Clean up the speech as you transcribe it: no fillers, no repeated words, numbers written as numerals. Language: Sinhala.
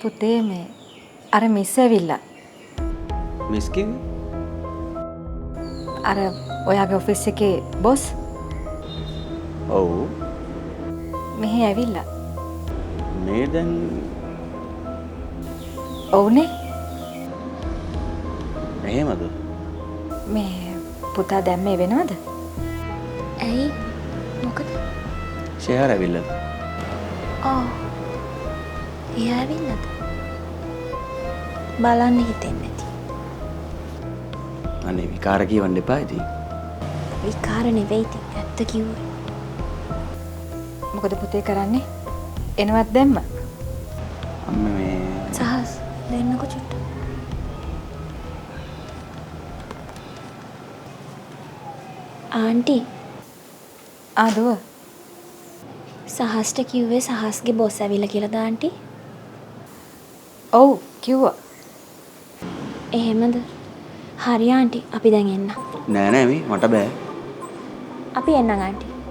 පුතේ මේ අර මිස් ඇවිල්ලා. මිස් කිව්වේ? අර ඔයාගේ ඔෆිස් එකේ බොස් ඔව්. මෙහි ඇවිල්ලා. මේ දැන් ඔව්නේ. එහෙමද? මේ පුතා දැන් මේ වෙනවද? ඇයි මොකද? ෂෙහර් ඇවිල්ලාද? එයා ඇවිල්ලාද? බලන්න හිතෙන්නේ නැති. අනේ විකාර කියවන්න එපා ඉතින්. විකාර නෙවෙයි ඉතින් ඇත්ත කිව්වේ. මොකද පුතේ කරන්නේ? එනවත් දැම්ම. අම්ම මේ සහස් දෙන්නකො චුට්ටක්. ආන්ටි ආදුව සහස්ට කිව්වේ සහස්ගේ බොස් ඇවිල්ලා කියලාද ආන්ටි? ඔව් කිව්වා. එහෙමද? හරි ආන්ටි අපි දැන් එන්න. නෑ නෑ මේ මට බෑ. අපි එන්නම් ආන්ටි.